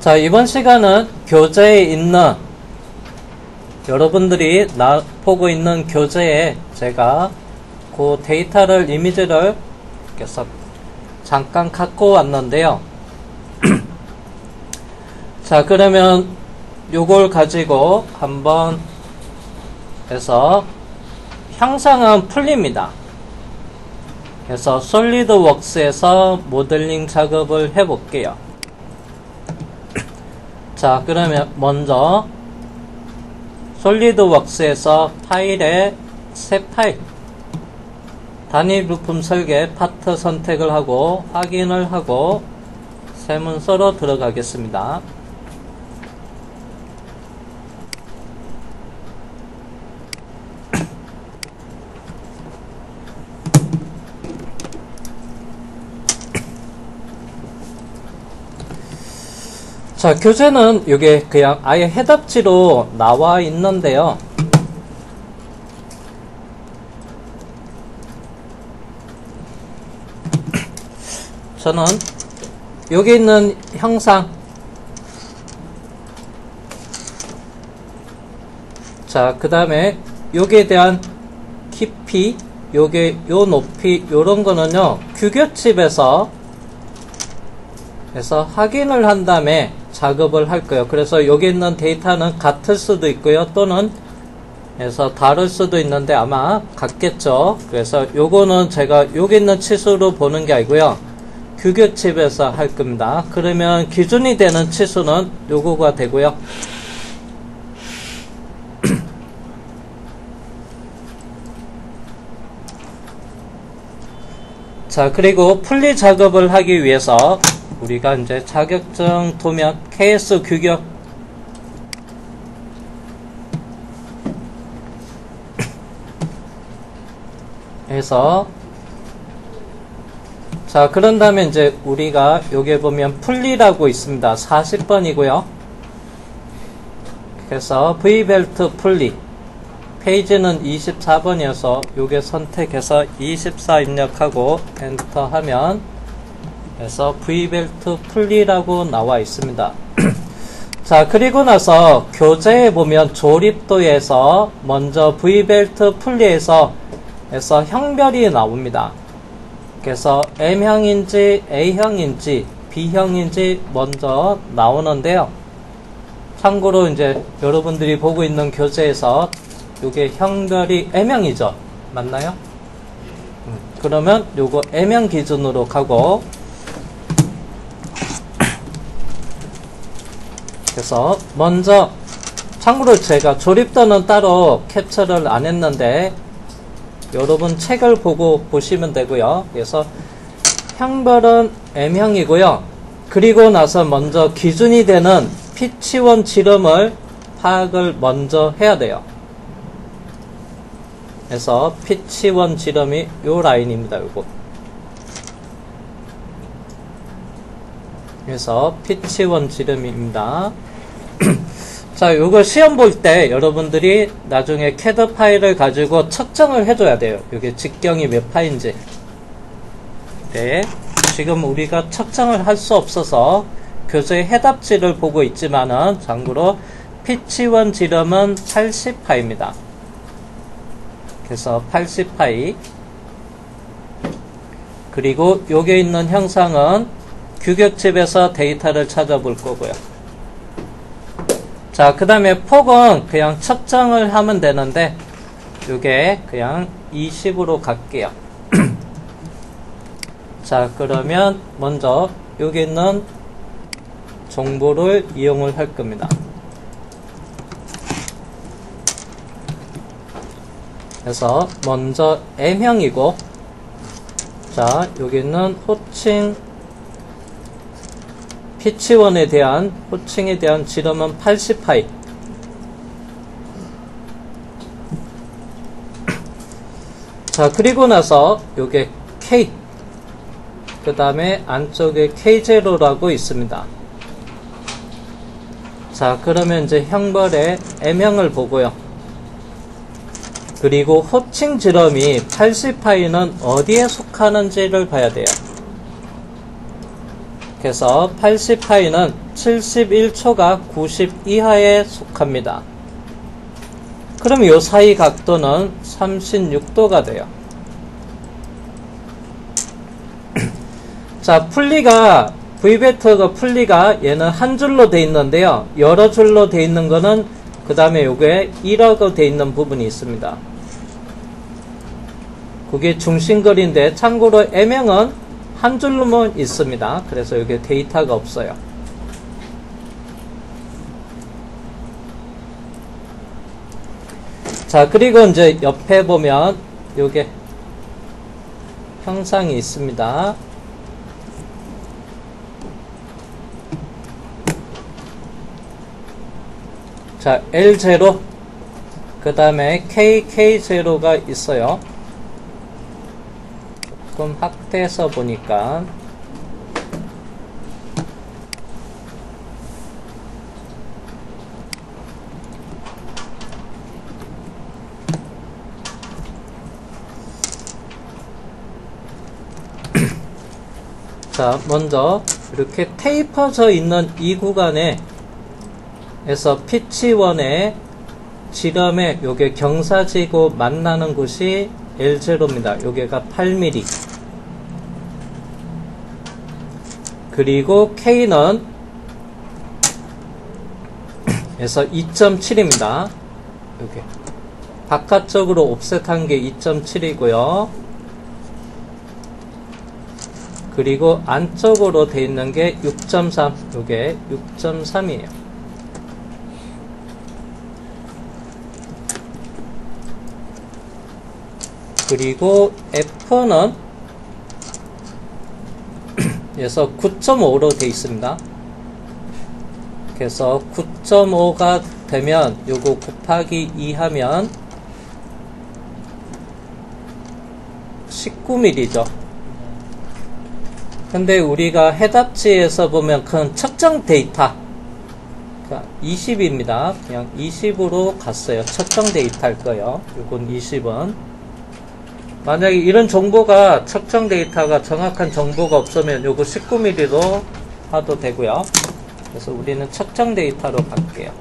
자, 이번 시간은 교재에 있는 여러분들이 보고 있는 교재에 제가 그 데이터를 이미지를 그래서 잠깐 갖고 왔는데요. 자, 그러면 요걸 가지고 한번 해서 형상은 풀립니다. 그래서 솔리드웍스에서 모델링 작업을 해 볼게요. 자, 그러면 먼저 솔리드웍스에서 파일에 새 파일 단위 부품 설계 파트 선택을 하고 확인을 하고 새 문서로 들어가겠습니다. 자, 교재는 이게 그냥 아예 해답지로 나와 있는데요. 저는 여기 있는 형상, 자, 그 다음에 여기에 대한 깊이, 요 높이, 요런 거는요, 규격집에서 확인을 한 다음에 작업을 할 거예요. 그래서 여기 있는 데이터는 같을 수도 있고요. 또는 다를 수도 있는데 아마 같겠죠. 그래서 요거는 제가 여기 있는 치수로 보는 게 아니고요. 규격집에서 할 겁니다. 그러면 기준이 되는 치수는 요거가 되고요. 자, 그리고 분리 작업을 하기 위해서 우리가 이제 자격증 도면 KS 규격 해서 자, 그런 다음에 이제 우리가 여기에 보면 분리라고 있습니다. 40번이고요. 그래서 V벨트 분리 페이지는 24번이어서 요게 선택해서 24 입력하고 엔터 하면 그래서 V벨트 분리라고 나와 있습니다. 자, 그리고 나서 교재에 보면 조립도에서 먼저 V벨트 분리에서 형별이 나옵니다. 그래서 M형인지 A형인지 B형인지 먼저 나오는데요. 참고로 이제 여러분들이 보고 있는 교재에서 요게 형별이 M형이죠. 맞나요? 그러면 요거 M형 기준으로 가고 그래서 먼저 참고로 제가 조립도는 따로 캡처를 안 했는데 여러분 책을 보고 보시면 되고요. 그래서 형별은 M형이고요. 그리고 나서 먼저 기준이 되는 피치원 지름을 파악을 먼저 해야 돼요. 그래서 피치원 지름이 요 라인입니다. 요거. 그래서 피치원 지름입니다. 자, 요거 시험 볼 때 여러분들이 나중에 CAD 파일을 가지고 측정을 해줘야 돼요. 요게 직경이 몇 파인지. 네, 지금 우리가 측정을 할 수 없어서 교재 해답지를 보고 있지만은 참고로 피치원 지름은 80파입니다. 그래서 80파이. 그리고 요게 있는 형상은 규격집에서 데이터를 찾아볼 거고요. 자, 그 다음에 폭은 그냥 측정을 하면 되는데 요게 그냥 20으로 갈게요. 자, 그러면 먼저 여기 있는 정보를 이용을 할 겁니다. 그래서 먼저 M형이고 자, 여기 있는 호칭 피치원에 대한 호칭에 대한 지름은 80파이. 자, 그리고 나서 요게 K 그 다음에 안쪽에 K0라고 있습니다. 자, 그러면 이제 형벌의 M형을 보고요. 그리고 호칭 지름이 80파이는 어디에 속하는지를 봐야 돼요. 그래서 80파이는 71초가 90 이하에 속합니다. 그럼 요 사이 각도는 36도가 돼요. 자, 풀리가 V벡터가 풀리가 얘는 한 줄로 돼 있는데요. 여러 줄로 돼 있는 거는 그 다음에 요게 1하고 돼 있는 부분이 있습니다. 그게 중심거리인데 참고로 M형은 한 줄로만 있습니다. 그래서 여기 데이터가 없어요. 자, 그리고 이제 옆에 보면 요게 형상이 있습니다. 자, L0 그 다음에 KK0가 있어요. 조금 확대해서 보니까 자, 먼저 이렇게 테이퍼져 있는 이 구간에 에서 피치1의 지름에 요게 경사지고 만나는 곳이 L0입니다. 요게가 8mm. 그리고 K는 에서 2.7입니다. 요게 바깥쪽으로 옵셋한 게 2.7이고요. 그리고 안쪽으로 돼 있는 게 6.3. 요게 6.3이에요. 그리고 F는 에서 9.5로 되어 있습니다. 그래서 9.5가 되면 요거 곱하기 2 하면 19mm죠. 근데 우리가 해답지에서 보면 큰 측정 데이터 20입니다. 그냥 20으로 갔어요. 측정 데이터일 거예요. 요건 20은. 만약에 이런 정보가 측정 데이터가 정확한 정보가 없으면 요거 19mm로 하도 되고요. 그래서 우리는 측정 데이터로 갈게요.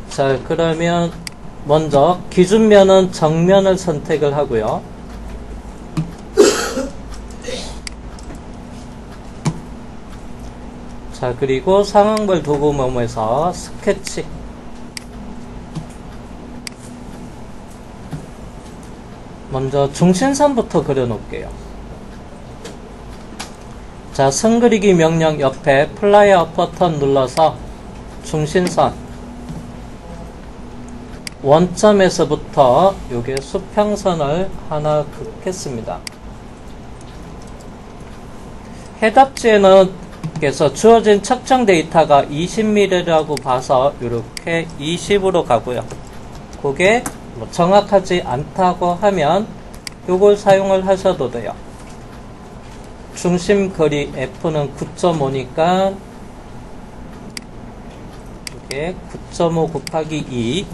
자, 그러면 먼저 기준면은 정면을 선택을 하고요. 자, 그리고 상황별 도구 메모에서 스케치. 먼저 중심선부터 그려놓을게요. 자, 선 그리기 명령 옆에 플라이어 버튼 눌러서 중심선 원점에서부터 요게 수평선을 하나 긋겠습니다. 해답지에는 그래서 주어진 측정 데이터가 20mm라고 봐서 이렇게 20으로 가고요. 그게 뭐 정확하지 않다고 하면 요걸 사용을 하셔도 돼요. 중심 거리 F는 9.5니까 이게 9.5 곱하기 2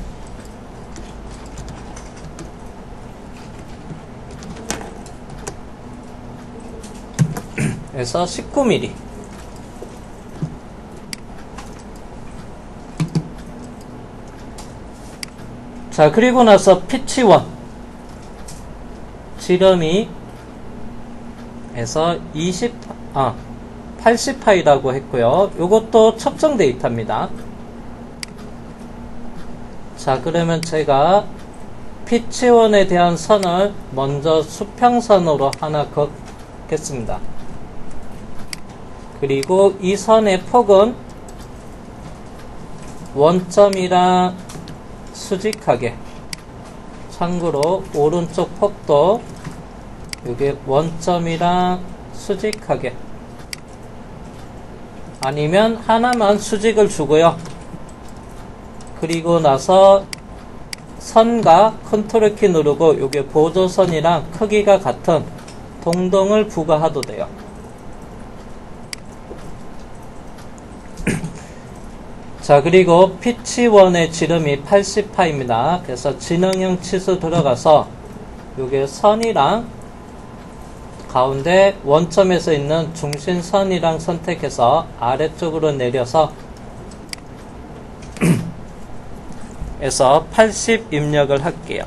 에서 19mm. 자, 그리고 나서 피치1 지름이 에서 80파이라고 했고요. 요것도 측정 데이터입니다. 자, 그러면 제가 피치1에 대한 선을 먼저 수평선으로 하나 긋겠습니다. 그리고 이 선의 폭은 원점이랑 수직하게, 참고로 오른쪽 폭도 이게 원점이랑 수직하게, 아니면 하나만 수직을 주고요. 그리고 나서 선과 컨트롤 키 누르고 이게 보조선이랑 크기가 같은 동동을 부과해도 돼요. 자, 그리고 피치1의 지름이 80파입니다. 그래서 진행형 치수 들어가서 요게 선이랑 가운데 원점에서 있는 중심선이랑 선택해서 아래쪽으로 내려서 에서 80 입력을 할게요.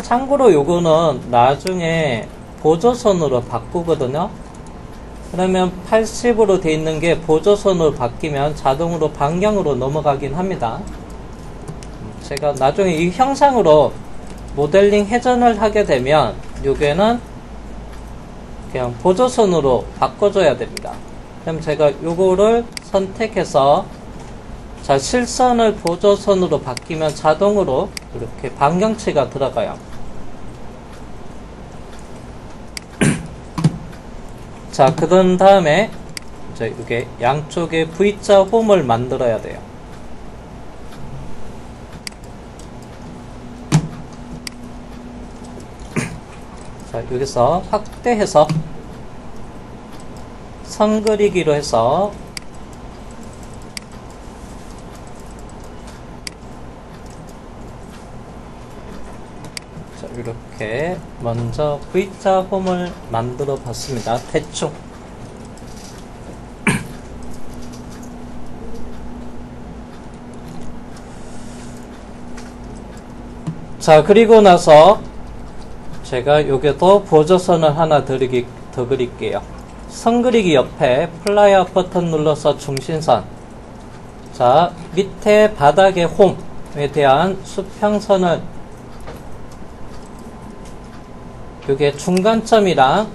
참고로 요거는 나중에 보조선으로 바꾸거든요. 그러면 80으로 돼 있는 게 보조선으로 바뀌면 자동으로 방향으로 넘어가긴 합니다. 제가 나중에 이 형상으로 모델링 회전을 하게 되면 요게는 그냥 보조선으로 바꿔줘야 됩니다. 그럼 제가 요거를 선택해서 자, 실선을 보조선으로 바뀌면 자동으로 이렇게 방향치가 들어가요. 자, 그런 다음에 이제 이게 양쪽에 V자 홈을 만들어야 돼요. 자, 여기서 확대해서 선 그리기로 해서 이렇게 먼저 V자 홈을 만들어 봤습니다. 대충. 자, 그리고 나서 제가 여기도 보조선을 하나 더 그릴게요. 선 그리기 옆에 플라이어 버튼 눌러서 중심선. 자, 밑에 바닥의 홈에 대한 수평선을 요게 중간점이랑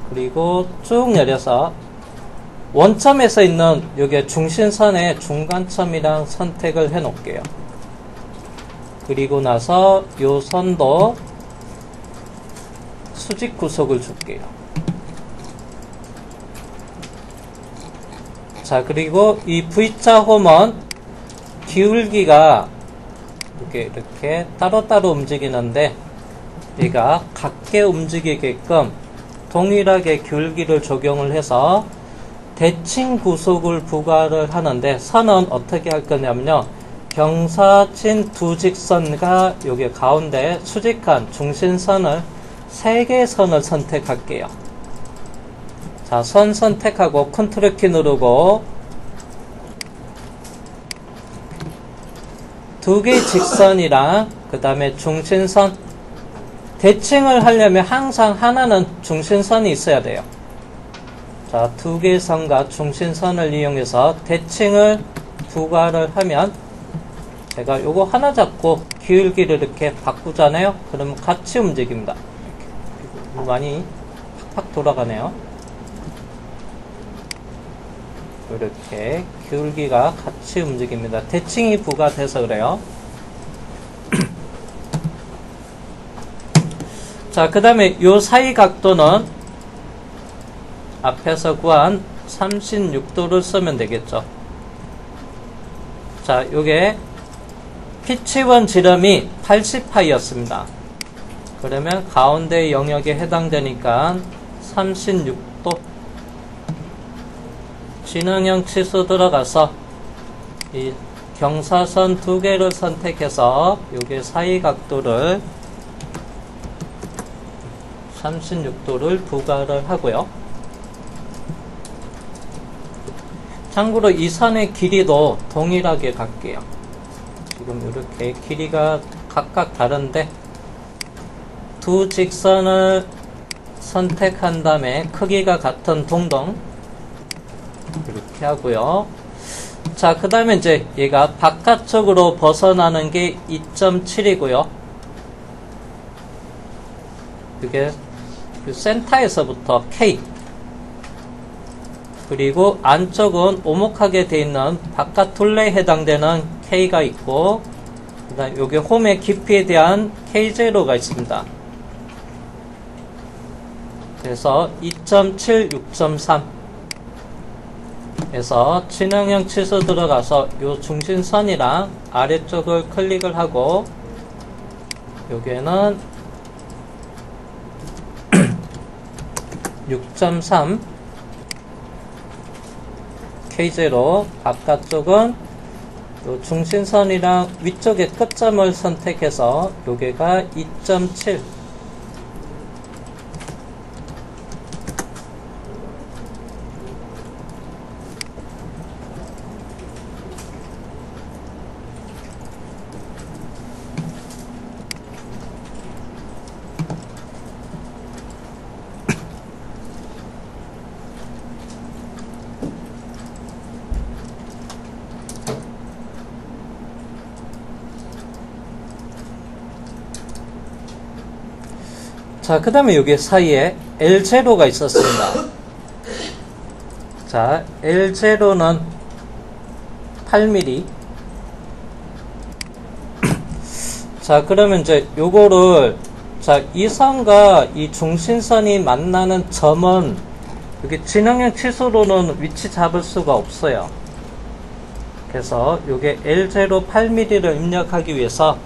그리고 쭉 내려서 원점에서 있는 요게 중심선의 중간점이랑 선택을 해 놓을게요. 그리고 나서 요 선도 수직 구속을 줄게요. 자, 그리고 이 V자 홈은 기울기가 이렇게 따로따로 움직이는데 얘가 같게 움직이게끔 동일하게 기울기를 적용을 해서 대칭 구속을 부과를 하는데 선은 어떻게 할 거냐면요. 경사진 두 직선과 여기 가운데 수직한 중심선을 3개의 선을 선택할게요. 자, 선 선택하고 컨트롤 키 누르고 2개의 직선이랑 그 다음에 중심선 대칭을 하려면 항상 하나는 중심선이 있어야 돼요. 자, 2개의 선과 중심선을 이용해서 대칭을 부과를 하면 제가 요거 하나 잡고 기울기를 이렇게 바꾸잖아요. 그러면 같이 움직입니다. 이렇게 많이 팍팍 돌아가네요. 이렇게 기울기가 같이 움직입니다. 대칭이 부과돼서 그래요. 자, 그 다음에 요 사이 각도는 앞에서 구한 36도를 쓰면 되겠죠. 자, 요게 피치원 지름이 80파이였습니다. 그러면 가운데 영역에 해당되니까 36도 진행형 치수 들어가서 이 경사선 2개를 선택해서 요게 사이 각도를 36도를 부과를 하고요. 참고로 이 선의 길이도 동일하게 갈게요. 지금 이렇게 길이가 각각 다른데 두 직선을 선택한 다음에 크기가 같은 동동 이렇게 하고요. 자, 그 다음에 이제 얘가 바깥쪽으로 벗어나는 게 2.7이고요. 이게 센터에서부터 K 그리고 안쪽은 오목하게 되어 있는 바깥 둘레에 해당되는 K가 있고 그 다음 여기 홈의 깊이에 대한 K0가 있습니다. 그래서 2.7, 6.3 에서 진행형 치수 들어가서 요 중심선이랑 아래쪽을 클릭을 하고 여기에는 6.3 K0 바깥쪽은 요 중심선이랑 위쪽의 끝점을 선택해서 여기가 2.7 자, 그 다음에 여기 사이에 L0가 있었습니다. 자, L0는 8mm. 자, 그러면 이제 요거를, 자, 이 선과 이 중심선이 만나는 점은 여기 진행형 치수로는 위치 잡을 수가 없어요. 그래서 요게 L0 8mm를 입력하기 위해서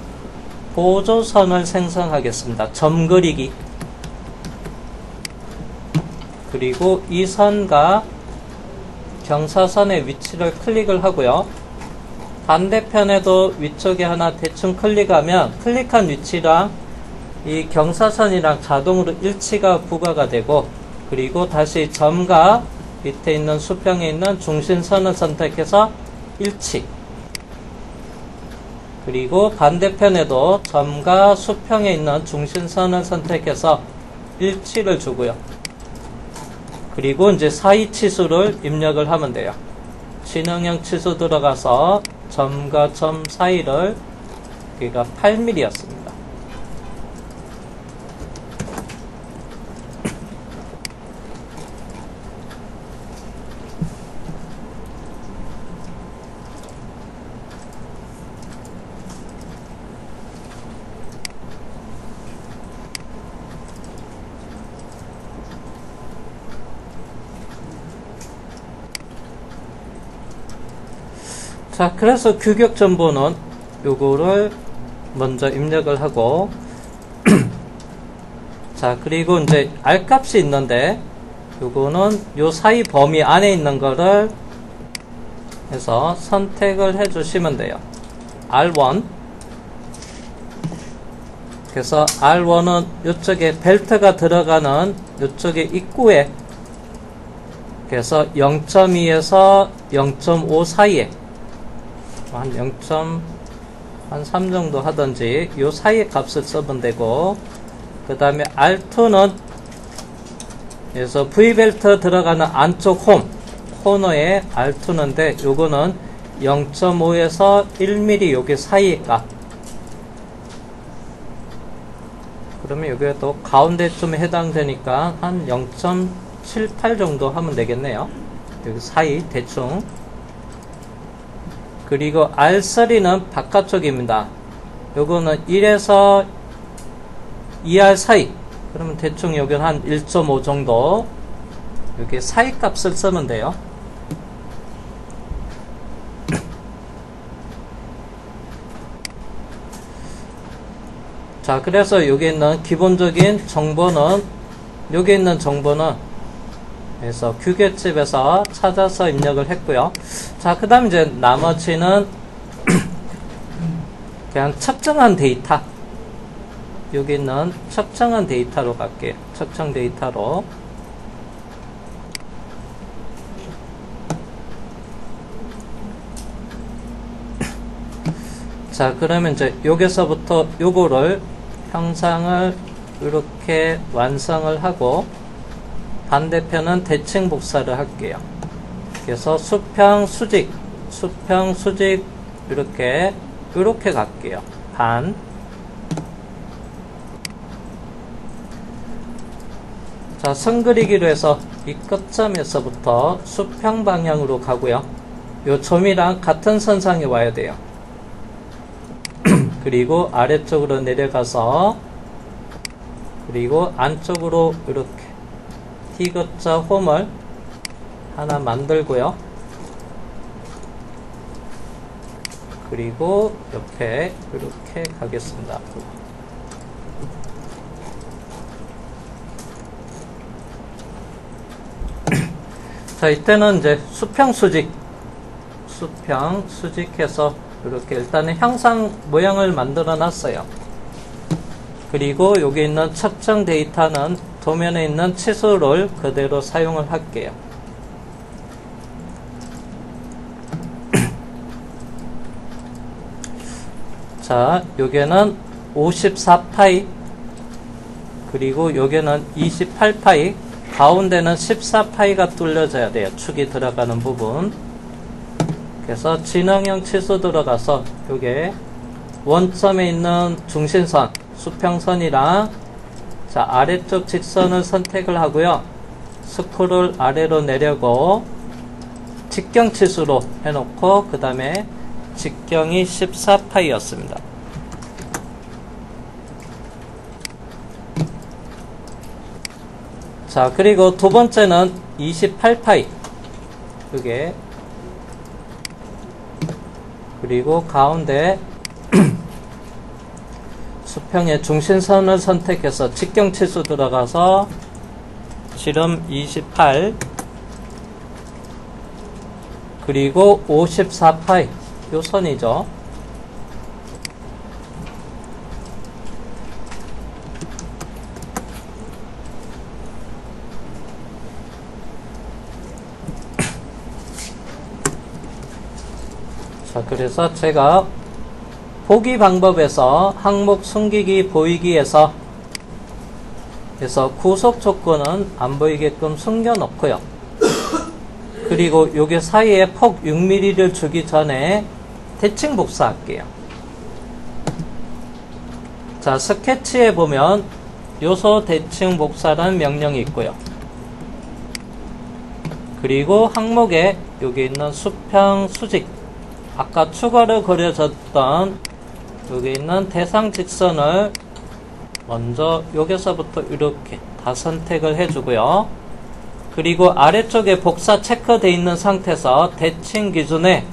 보조선을 생성하겠습니다. 점 그리기. 그리고 이 선과 경사선의 위치를 클릭을 하고요. 반대편에도 위쪽에 하나 대충 클릭하면 클릭한 위치랑 이 경사선이랑 자동으로 일치가 부과가 되고, 그리고 다시 점과 밑에 있는 수평에 있는 중심선을 선택해서 일치. 그리고 반대편에도 점과 수평에 있는 중심선을 선택해서 일치를 주고요. 그리고 이제 사이 치수를 입력을 하면 돼요. 진행형 치수 들어가서 점과 점 사이를, 여기가 8mm였습니다. 자, 그래서 규격 정보는 요거를 먼저 입력을 하고 자, 그리고 이제 R 값이 있는데 요거는 요 사이 범위 안에 있는 거를 해서 선택을 해 주시면 돼요. R1. 그래서 R1은 요쪽에 벨트가 들어가는 요쪽에 입구에, 그래서 0.2에서 0.5 사이에 한 0.3 정도 하든지 요 사이의 값을 써면 되고, 그 다음에 R2는 그래서 V벨트 들어가는 안쪽 홈 코너에 R2인데 요거는 0.5에서 1mm 요게 사이의 값. 그러면 요게 또 가운데쯤에 해당되니까 한 0.78 정도 하면 되겠네요. 여기 사이 대충. 그리고 R3는 바깥쪽입니다. 요거는 1에서 2R 사이. 그러면 대충 여기는 한 1.5 정도. 여기 사이 값을 쓰면 돼요. 자, 그래서 여기 있는 기본적인 정보는, 여기 있는 정보는 그래서 규격집에서 찾아서 입력을 했고요. 자, 그 다음 이제 나머지는 그냥 측정한 데이터, 여기 있는 측정한 데이터로 갈게요. 측정 데이터로. 자, 그러면 이제 여기서부터 요거를 형상을 이렇게 완성을 하고, 반대편은 대칭 복사를 할게요. 그래서 수평 수직 이렇게 갈게요. 반. 자, 선 그리기로 해서 이 끝점에서부터 수평 방향으로 가고요. 요 점이랑 같은 선상에 와야 돼요. 그리고 아래쪽으로 내려가서, 그리고 안쪽으로 이렇게 T자 홈을 하나 만들고요. 그리고 옆에 이렇게 가겠습니다. 자, 이때는 이제 수평 수직해서 이렇게 일단은 형상 모양을 만들어 놨어요. 그리고 여기 있는 측정 데이터는 도면에 있는 치수를 그대로 사용을 할게요. 자, 여기는 54파이, 그리고 여기는 28파이, 가운데는 14파이가 뚫려져야 돼요. 축이 들어가는 부분. 그래서 진행형 치수 들어가서 요게 원점에 있는 중심선, 수평선이랑 자, 아래쪽 직선을 선택을 하고요. 스크롤 아래로 내려고 직경 치수로 해놓고 그 다음에 직경이 14파이였습니다. 자, 그리고 두 번째는 28파이. 그게 그리고 가운데 수평의 중심선을 선택해서 직경 치수 들어가서 지름 28 그리고 54파이 요 선이죠. 자, 그래서 제가 보기 방법에서 항목 숨기기 보이기에서 구속 조건은 안 보이게끔 숨겨 놓고요. 그리고 요게 사이에 폭 6mm를 주기 전에 대칭 복사할게요. 자, 스케치에 보면 요소 대칭 복사라는 명령이 있고요. 그리고 항목에 여기 있는 수평 수직, 아까 추가로 그려졌던 여기 있는 대상 직선을 먼저 여기서부터 이렇게 다 선택을 해주고요. 그리고 아래쪽에 복사 체크되어 있는 상태에서 대칭 기준에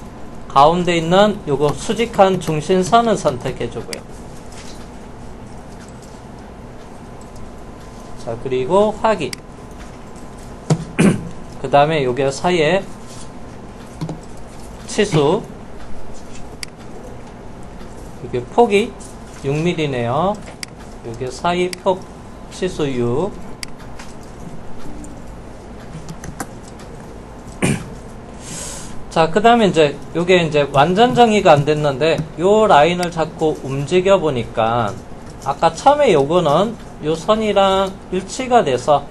가운데 있는 요거 수직한 중심선을 선택해주고요. 자, 그리고 확인. 그 다음에 요게 사이에 치수, 이게 폭이 6mm네요. 요게 사이 폭 치수 6. 자, 그 다음에 이제 요게 이제 완전 정의가 안 됐는데 요 라인을 자꾸 움직여 보니까 아까 처음에 요거는 요 선이랑 일치가 돼서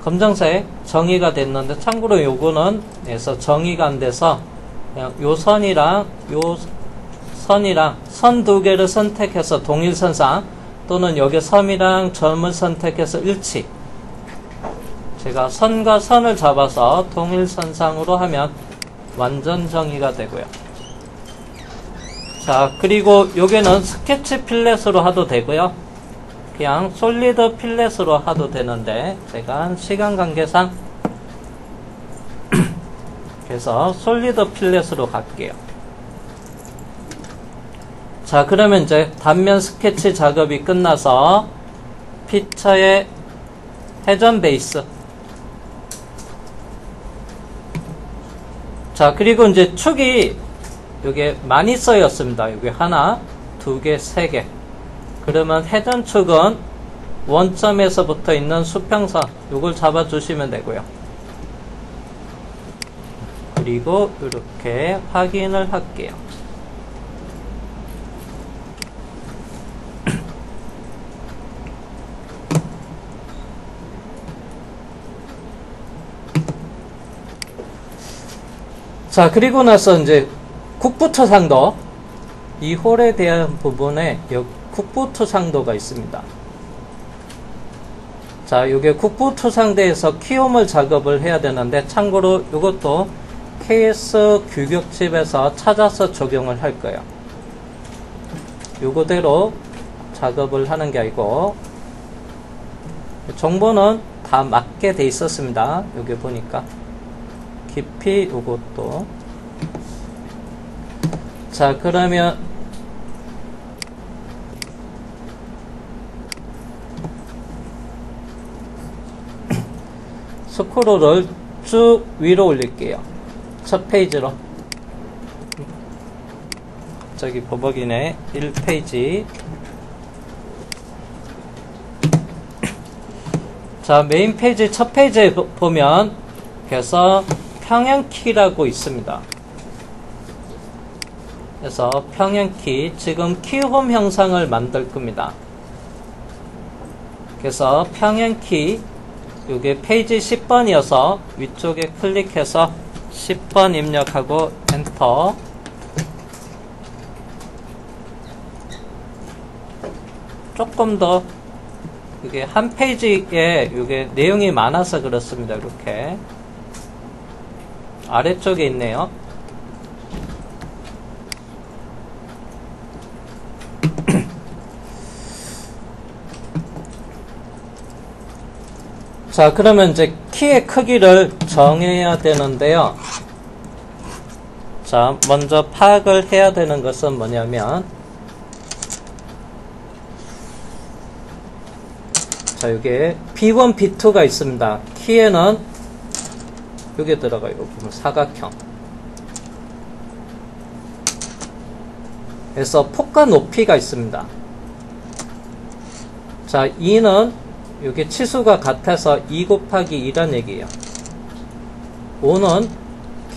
검정색 정의가 됐는데 참고로 요거는 해서 정의가 안 돼서 그냥 요 선이랑 요 선이랑 선 두 개를 선택해서 동일선상 또는 여기 섬이랑 점을 선택해서 일치. 제가 선과 선을 잡아서 동일선상으로 하면 완전 정의가 되고요. 자, 그리고 요게는 스케치 필렛으로 하도 되고요. 그냥 솔리드 필렛으로 하도 되는데 제가 시간 관계상 그래서 솔리드 필렛으로 갈게요. 자, 그러면 이제 단면 스케치 작업이 끝나서 피처의 회전 베이스. 자, 그리고 이제 축이 요게 많이 써였습니다. 여기 하나, 두 개, 세 개. 그러면 회전축은 원점에서 붙어 있는 수평선 요걸 잡아 주시면 되고요. 그리고 이렇게 확인을 할게요. 자, 그리고 나서 이제 국부토상도, 이 홀에 대한 부분에 국부토상도가 있습니다. 자, 이게 국부토상대에서 키움을 작업을 해야 되는데 참고로 이것도 KS 규격집에서 찾아서 적용을 할 거예요. 요거대로 작업을 하는 게 아니고 정보는 다 맞게 돼 있었습니다. 여기 보니까 깊이 요것도. 자, 그러면 스크롤을 쭉 위로 올릴게요. 첫 페이지로. 저기 버벅이네. 1페이지. 자, 메인 페이지 첫 페이지에 보면 그래서 평행키라고 있습니다. 그래서 평행키, 지금 키홈 형상을 만들 겁니다. 그래서 평행키, 이게 페이지 10번이어서 위쪽에 클릭해서 10번 입력하고 엔터. 조금 더 이게 한 페이지에 이게 내용이 많아서 그렇습니다. 이렇게 아래쪽에 있네요. 자, 그러면 이제 키의 크기를 정해야 되는데요. 자, 먼저 파악을 해야 되는 것은 뭐냐면, 자, 여기에 B1, B2가 있습니다. 키에는 여기 들어가요. 여기 보면 사각형. 그래서 폭과 높이가 있습니다. 자, 2는 여기 치수가 같아서 2 곱하기 2란 얘기예요. 5는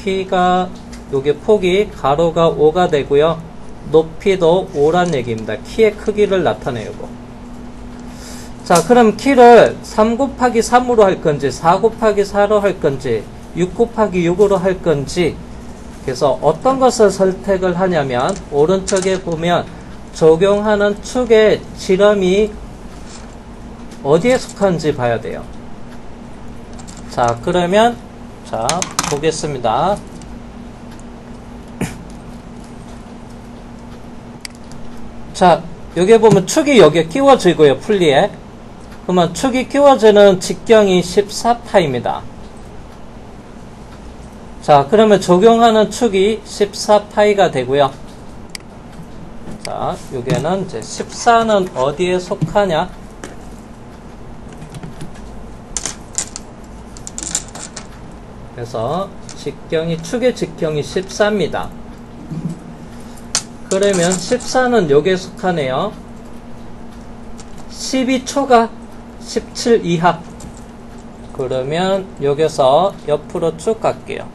키가 여기 폭이 가로가 5가 되고요. 높이도 5란 얘기입니다. 키의 크기를 나타내고. 자, 그럼 키를 3 곱하기 3으로 할 건지 4 곱하기 4로 할 건지 6 곱하기 6으로 할 건지, 그래서 어떤 것을 선택을 하냐면 오른쪽에 보면 적용하는 축의 지름이 어디에 속하는지 봐야 돼요. 자, 그러면 자, 보겠습니다. 자, 여기 보면 축이 여기에 끼워지고요. 풀리에. 그러면 축이 끼워지는 직경이 14파입니다. 자, 그러면 적용하는 축이 14파이가 되고요. 자, 여기에는 이제 14는 어디에 속하냐? 그래서 직경이, 축의 직경이 14입니다. 그러면 14는 여기에 속하네요. 12초가 17 이하. 그러면 여기서 옆으로 쭉 갈게요.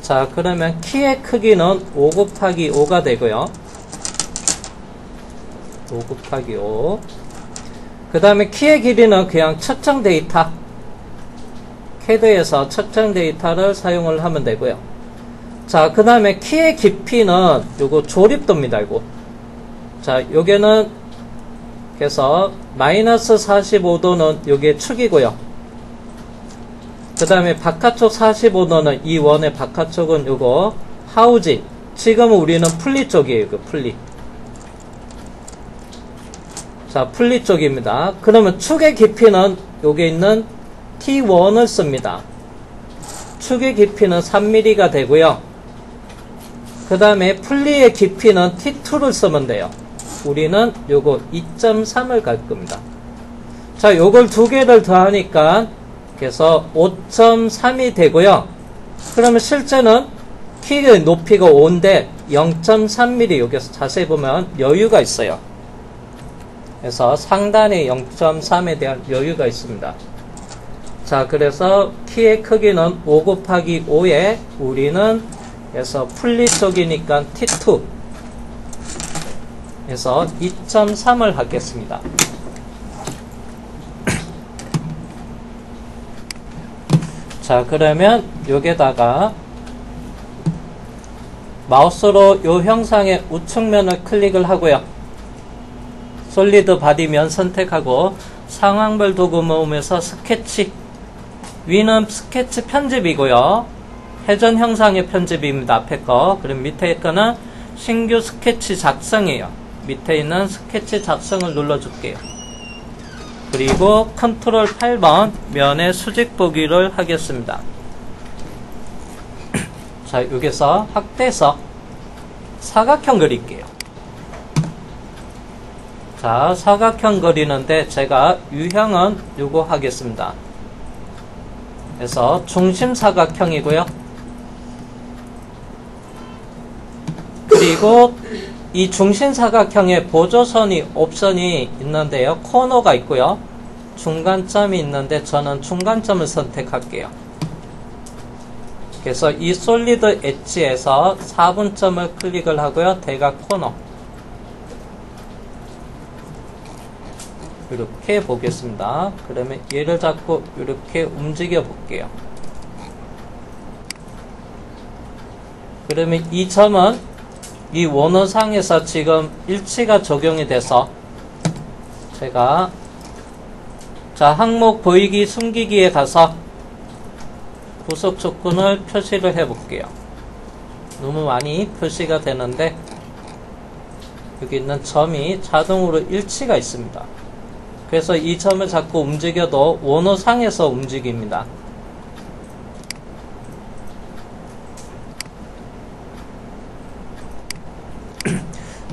자, 그러면 키의 크기는 5 곱하기 5가 되고요. 5 곱하기 5. 그 다음에 키의 길이는 그냥 측정 데이터, 캐드에서 측정 데이터를 사용을 하면 되고요. 자, 그 다음에 키의 깊이는 요거 조립도입니다. 이거. 자, 요게는 그래서 마이너스 45도는 요게 축이고요. 그 다음에 바깥쪽 45도는 이 원의 바깥쪽은 요거 하우지. 지금은 우리는 풀리 쪽이에요. 그 풀리. 자, 풀리 쪽입니다. 그러면 축의 깊이는 여기 있는 T1을 씁니다. 축의 깊이는 3mm가 되고요. 그 다음에 풀리의 깊이는 T2를 쓰면 돼요. 우리는 요거 2.3을 갈 겁니다. 자, 요걸 두 개를 더하니까 그래서 5.3이 되고요. 그러면 실제는 키의 높이가 5인데 0.3mm 여기서 자세히 보면 여유가 있어요. 그래서 상단에 0.3에 대한 여유가 있습니다. 자, 그래서 키의 크기는 5 곱하기 5에 우리는 그래서 풀리 쪽이니까 T2 그래서 2.3을 하겠습니다. 자, 그러면 여기다가 마우스로 이 형상의 우측면을 클릭을 하고요. 솔리드 바디면 선택하고 상황별 도구 모음에서 스케치, 위는 스케치 편집이고요. 회전 형상의 편집입니다. 앞에 거. 그럼 밑에 거는 신규 스케치 작성이에요. 밑에 있는 스케치 작성을 눌러줄게요. 그리고 컨트롤 8번 면의 수직 보기를 하겠습니다. 자, 여기서 확대해서 사각형 그릴게요. 자, 사각형 그리는데 제가 유형은 요거 하겠습니다. 그래서 중심 사각형이고요. 그리고 이 중심 사각형에 보조선이 옵션이 있는데요. 코너가 있고요. 중간점이 있는데 저는 중간점을 선택할게요. 그래서 이 솔리드 엣지에서 4분점을 클릭을 하고요. 대각 코너 이렇게 보겠습니다. 그러면 얘를 잡고 이렇게 움직여 볼게요. 그러면 이 점은 이 원어상에서 지금 일치가 적용이 돼서 제가 자, 항목 보이기 숨기기에 가서 부속 조건을 표시를 해 볼게요. 너무 많이 표시가 되는데 여기 있는 점이 자동으로 일치가 있습니다. 그래서 이 점을 자꾸 움직여도 원어상에서 움직입니다.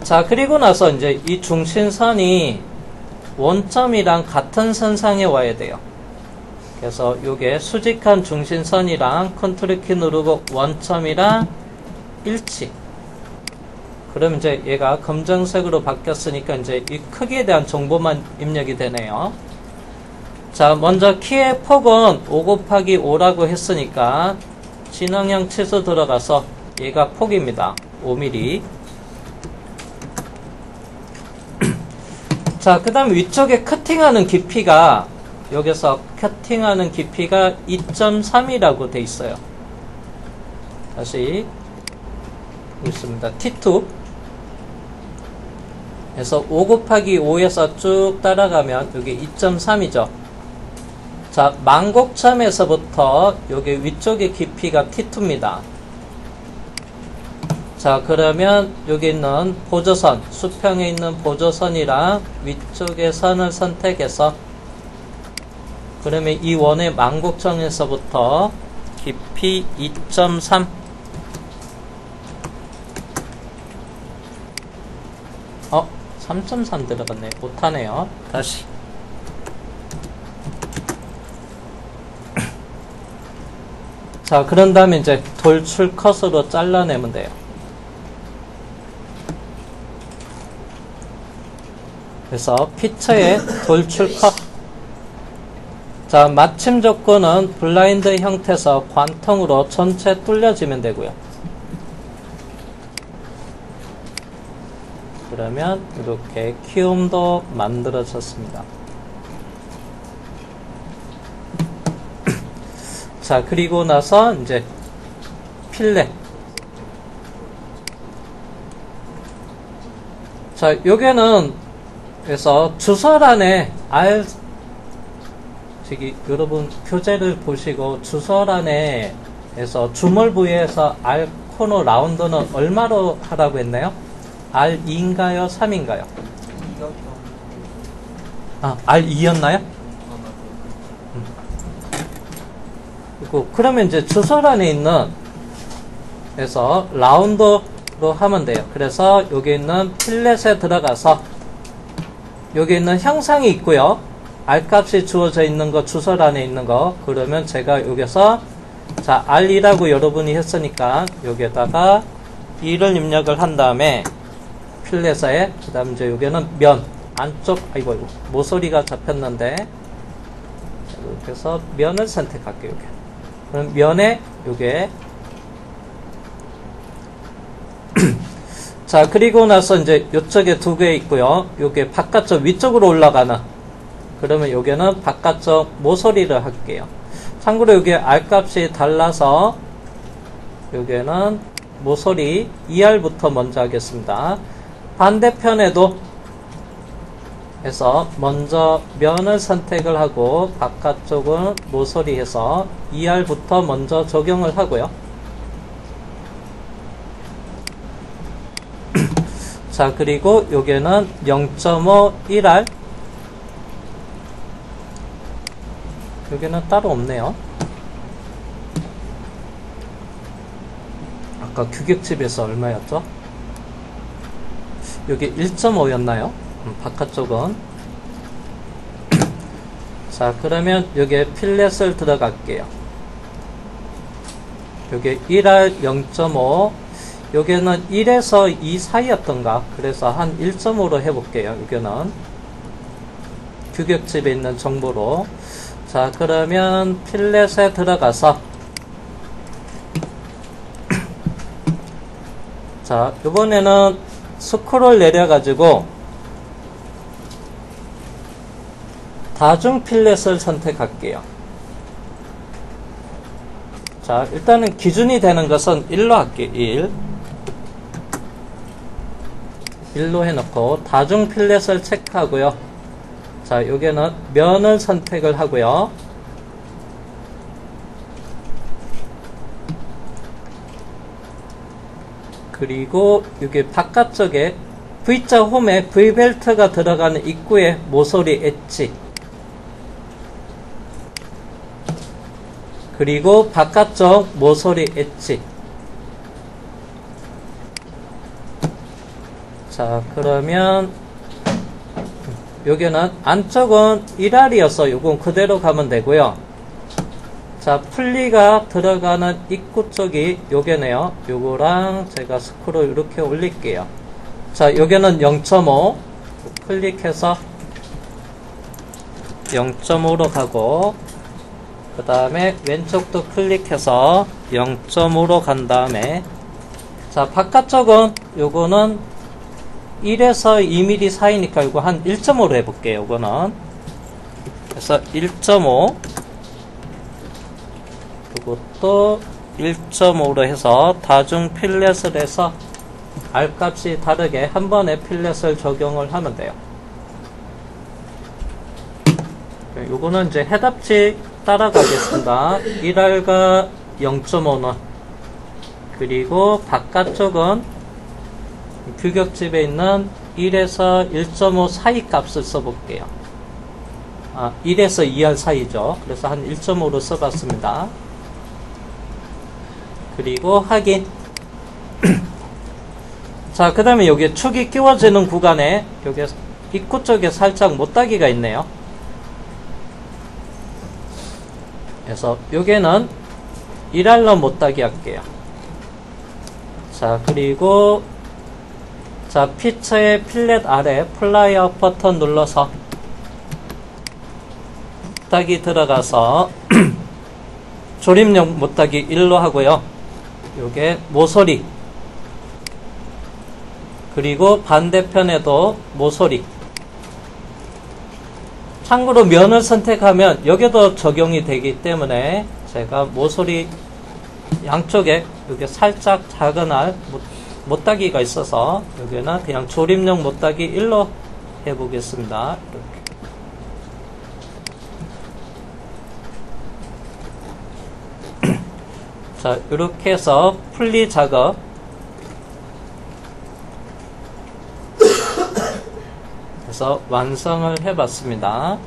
자, 그리고 나서 이제 이 중심선이 원점이랑 같은 선상에 와야 돼요. 그래서 요게 수직한 중심선이랑 컨트롤 키 누르고 원점이랑 일치. 그럼 이제 얘가 검정색으로 바뀌었으니까 이제 이 크기에 대한 정보만 입력이 되네요. 자, 먼저 키의 폭은 5 곱하기 5라고 했으니까 진영형 치수 들어가서 얘가 폭입니다. 5mm. 자, 그 다음 위쪽에 커팅하는 깊이가 여기서 커팅하는 깊이가 2.3이라고 돼 있어요. 다시 있습니다. T2 그래서 5 곱하기 5에서 쭉 따라가면 여기 2.3이죠. 자, 망곡점에서부터 여기 위쪽의 깊이가 T2입니다. 자, 그러면 여기 있는 보조선, 수평에 있는 보조선이랑 위쪽의 선을 선택해서 그러면 이 원의 망곡점에서부터 깊이 2.3 3.3 들어갔네. 못하네요. 다시 자, 그런 다음에 이제 돌출 컷으로 잘라내면 돼요. 그래서 피처의 돌출 컷. 자, 마침 조건은 블라인드 형태에서 관통으로 전체 뚫려지면 되고요. 그러면 이렇게 키움도 만들어졌습니다. 자, 그리고 나서 이제 필렛. 자, 요게는 그래서 주설안에 저기 여러분 교재를 보시고 주설안에 에서 주물 부위에서 R 코너 라운드는 얼마로 하라고 했나요? R2인가요? 3인가요? R2였나요? 그러면 이제 주설안에 있는 그래서 라운드로 하면 돼요. 그래서 여기 있는 필렛에 들어가서 여기 있는 형상이 있고요. R값이 주어져 있는 거, 주설안에 있는 거. 그러면 제가 여기서 자, R2라고 여러분이 했으니까 여기에다가 2를 입력을 한 다음에 필렛에 그 다음 이제 여기는 면 안쪽 아이고 모서리가 잡혔는데 이렇게 해서 면을 선택할게요. 여기. 그럼 면에 요게 자, 그리고 나서 이제 요쪽에 두 개 있고요. 요게 바깥쪽 위쪽으로 올라가는 그러면 요게는 바깥쪽 모서리를 할게요. 참고로 요게 R값이 달라서 요게는 모서리 2R부터 먼저 하겠습니다. 반대편에도 해서 먼저 면을 선택을 하고 바깥쪽은 모서리 해서 2R부터 먼저 적용을 하고요. 자, 그리고 요게는 0.5 1R 요게는 따로 없네요. 아까 규격집에서 얼마였죠? 여기 1.5였나요? 바깥쪽은 자, 그러면 여기에 필렛을 들어갈게요. 여기 1R 0.5 여기는 1에서 2 사이였던가 그래서 한 1.5로 해볼게요. 여기는 규격집에 있는 정보로 자, 그러면 필렛에 들어가서 자, 이번에는 스크롤 내려가지고 다중 필렛을 선택할게요. 자, 일단은 기준이 되는 것은 1로 할게요. 1 1로 해놓고 다중 필렛을 체크하고요. 자, 여기는 면을 선택을 하고요. 그리고 여기 바깥쪽에 V자 홈에 V벨트가 들어가는 입구에 모서리 엣지, 그리고 바깥쪽 모서리 엣지. 자, 그러면 여기는 안쪽은 1알이어서 요건 그대로 가면 되고요. 자, 풀리가 들어가는 입구 쪽이 요게네요. 요거랑 제가 스크롤 이렇게 올릴게요. 자, 여기는 0.5 클릭해서 0.5로 가고, 그 다음에 왼쪽도 클릭해서 0.5로 간 다음에, 자, 바깥쪽은 요거는 1에서 2mm 사이니까 이거 한 1.5로 해볼게요. 요거는 그래서 1.5, 이것도 1.5로 해서 다중 필렛을 해서 R값이 다르게 한 번에 필렛을 적용을 하면 돼요. 요거는 이제 해답지 따라가겠습니다. 1R과 0.5는, 그리고 바깥쪽은 규격집에 있는 1에서 1.5 사이 값을 써볼게요. 1에서 2R 사이죠. 그래서 한 1.5로 써봤습니다. 그리고 확인. 자, 그 다음에 여기 축이 끼워지는 구간에 여기 입구 쪽에 살짝 못따기가 있네요. 그래서 여기는 1R로 못따기 할게요. 자, 그리고 자, 피처의 필렛 아래 플라이어 버튼 눌러서 못따기 들어가서 조립용 못따기 1로 하고요. 요게 모서리, 그리고 반대편에도 모서리. 참고로 면을 선택하면 여기도 적용이 되기 때문에 제가 모서리 양쪽에 여기 살짝 작은 알 못따기가 있어서 여기는 그냥 조립용 못따기 1로 해보겠습니다. 이렇게. 자, 이렇게 해서 풀리 작업 그래서 완성을 해봤습니다.